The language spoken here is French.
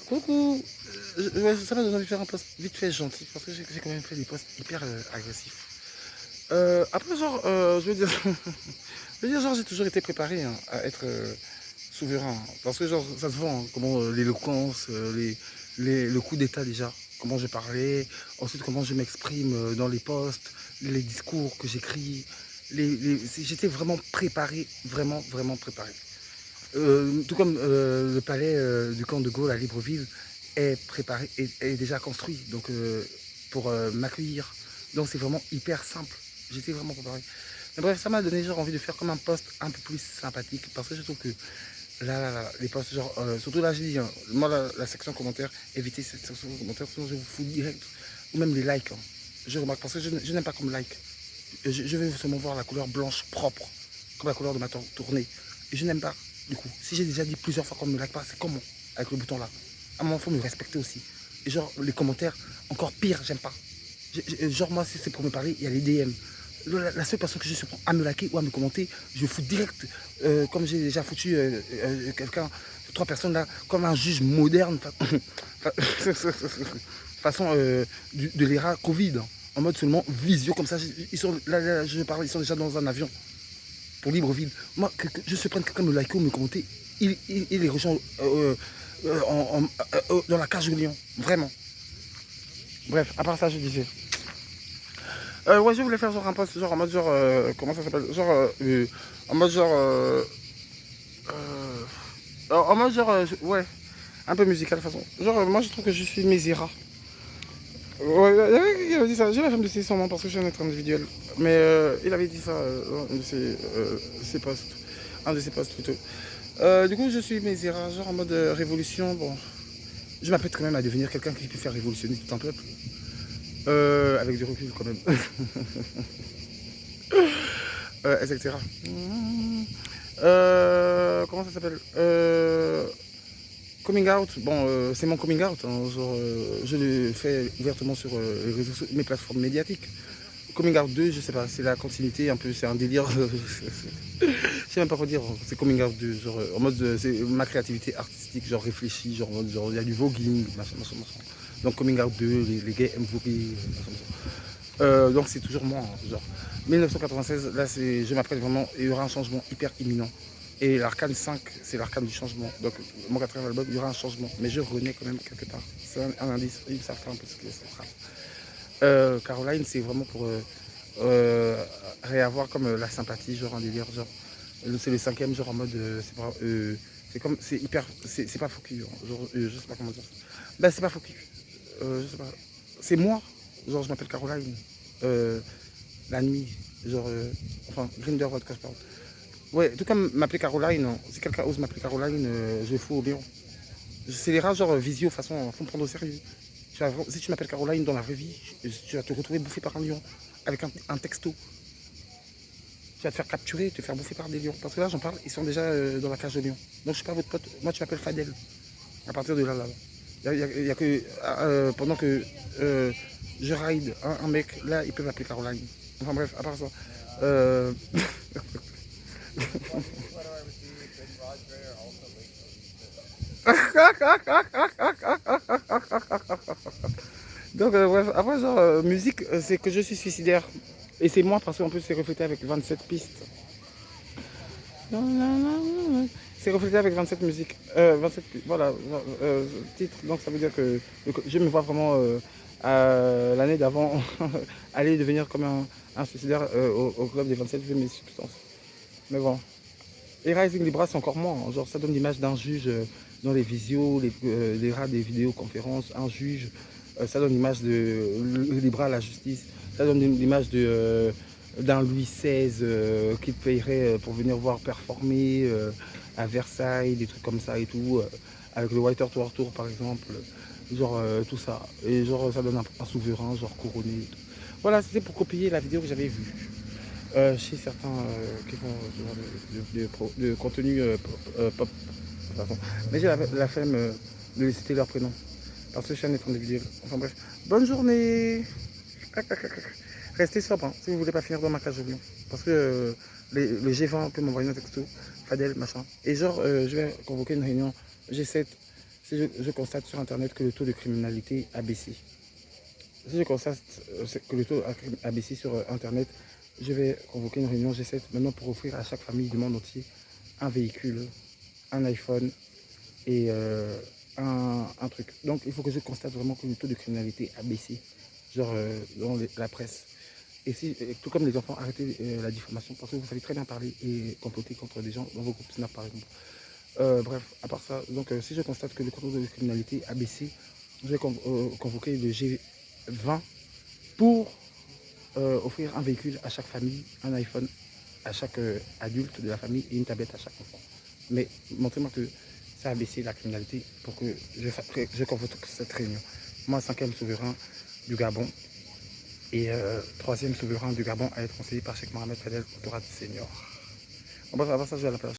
Coucou. Ouais, ça m'a donné envie de faire un post vite fait gentil parce que j'ai quand même fait des posts hyper agressifs. Après, genre, je veux dire, je veux dire, genre, j'ai toujours été préparé hein, à être souverain. Hein, parce que, genre, ça se voit, hein, comment l'éloquence, le coup d'état déjà, comment je parlais, ensuite comment je m'exprime dans les posts, les discours que j'écris. J'étais vraiment préparé, vraiment, vraiment préparé. Tout comme le palais du camp de Gaulle à Libreville est préparé, est déjà construit donc, pour m'accueillir. Donc c'est vraiment hyper simple. J'étais vraiment préparé. Mais bref, ça m'a donné genre envie de faire comme un post un peu plus sympathique parce que je trouve que là, les posts, genre, surtout là, j'ai dit, hein, moi, la section commentaires, évitez cette section commentaires, sinon je vous fous direct. Ou même les likes. Hein. Je remarque parce que je n'aime pas comme like. Je veux seulement voir la couleur blanche propre, comme la couleur de ma tournée. Et je n'aime pas. Du coup, si j'ai déjà dit plusieurs fois qu'on ne me like pas, c'est comment avec le bouton là. À un moment, il faut me respecter aussi. Et genre, les commentaires, encore pire, j'aime pas. Genre, moi, si c'est pour me parler, il y a les DM. La seule personne que je suis à me liker ou à me commenter, je fous direct, comme j'ai déjà foutu quelqu'un, 3 personnes là, comme un juge moderne, façon de l'ERA Covid, hein, en mode seulement visio, comme ça, ils sont, là, je parle, ils sont déjà dans un avion pour Libreville. Moi, que je se prenne quelqu'un me liker ou me commenter, il les rejoint dans la cage au lion, vraiment. Bref, à part ça, je disais. Ouais, je voulais faire genre un post, genre en mode genre, comment ça s'appelle, genre, en mode genre, en mode genre, ouais, un peu musical de toute façon. Genre, moi je trouve que je suis Mézira. Ouais, il y avait qui avait dit ça, j'ai la femme de ses sûrement parce que je suis un être individuel. Mais il avait dit ça, un de ses posts, un de ses posts plutôt. Du coup, je suis Mézira, genre en mode révolution, bon. Je m'apprête quand même à devenir quelqu'un qui peut faire révolutionner tout un peuple. Avec du recul quand même. Etc. Comment ça s'appelle Coming out, bon, c'est mon coming out. Hein, genre, je le fais ouvertement sur les réseaux, mes plateformes médiatiques. Coming out 2, je sais pas, c'est la continuité, un peu, c'est un délire. Je sais même pas quoi dire, c'est coming out 2, genre, en mode, c'est ma créativité artistique, genre réfléchie, genre, genre, il y a du voguing, machin, machin, machin. Donc coming out 2, les gays aiment voguer, machin, machin. Donc c'est toujours moi, hein, genre. 1996, là, je m'apprête vraiment, il y aura un changement hyper imminent. Et l'arcane 5, c'est l'arcane du changement. Donc, mon quatrième album, il y aura un changement. Mais je renais quand même quelque part. C'est un indice. Ils savent pas un peu ce que c'est. Caroline, c'est vraiment pour réavoir comme la sympathie, genre un délire. Genre, c'est le cinquième, genre en mode. C'est comme. C'est hyper. C'est pas focus. Genre, je sais pas comment dire. Ben, c'est pas focus. Je sais pas. C'est moi. Genre, je m'appelle Caroline. La nuit. Genre. Enfin, Grinder Vodka, je parle. Ouais, tout comme m'appeler Caroline, hein. Si quelqu'un ose m'appeler Caroline, je fous au lion. C'est les rares, genre visio, façon, faut me prendre au sérieux. Si tu m'appelles Caroline dans la vraie vie, tu vas te retrouver bouffé par un lion, avec un texto. Tu vas te faire capturer, te faire bouffer par des lions. Parce que là, j'en parle, ils sont déjà dans la cage de lion. Donc je suis pas votre pote, moi tu m'appelles Fadel. À partir de là, là. Il y a que, pendant que je ride un mec, là, il peut m'appeler Caroline. Enfin bref, à part ça. Donc, bref, après, genre, musique, c'est que je suis suicidaire. Et c'est moi parce qu'en plus, c'est reflété avec 27 pistes. C'est reflété avec 27 musiques. 27, voilà, titres. Donc, ça veut dire que je me vois vraiment l'année d'avant aller devenir comme un suicidaire au club des 27 vues mes substances. Mais bon. Et Rising Libra, c'est encore moins. Hein. Genre, ça donne l'image d'un juge dans les visios, les rats des vidéoconférences, un juge. Ça donne l'image de Libra à la justice. Ça donne l'image d'un Louis XVI qui payerait pour venir voir performer à Versailles, des trucs comme ça et tout. Avec le White Tour Tour, par exemple. Genre, tout ça. Et genre, ça donne un souverain, genre couronné et tout. Voilà, c'était pour copier la vidéo que j'avais vue. Chez certains qui font ce genre de contenu pop. Enfin, mais j'ai la flemme de les citer leur prénom. Parce que je suis un être individuel. Enfin bref. Bonne journée. Restez sobre hein, si vous voulez pas finir dans ma cage au lion. Parce que le G20 peut m'envoyer un texto. Fadel, machin. Et genre, je vais convoquer une réunion G7 Si je constate sur Internet que le taux de criminalité a baissé, si je constate que le taux a baissé sur Internet, je vais convoquer une réunion G7 maintenant pour offrir à chaque famille du monde entier un véhicule, un iPhone et un truc. Donc il faut que je constate vraiment que le taux de criminalité a baissé, genre dans la presse. Et si, tout comme les enfants, arrêtez la diffamation parce que vous savez très bien parler et comploter contre des gens dans vos groupes Snap par exemple. Bref, à part ça, donc si je constate que le taux de criminalité a baissé, je vais convoquer le G20 pour offrir un véhicule à chaque famille, un iPhone à chaque adulte de la famille et une tablette à chaque enfant. Mais montrez-moi que ça a baissé la criminalité pour que je convoque cette réunion. Moi, 5e souverain du Gabon et 3e souverain du Gabon à être conseillé par Cheikh Mohamed Fadel Ouattara Senior. Bon, bref, avant ça, je vais à la plage.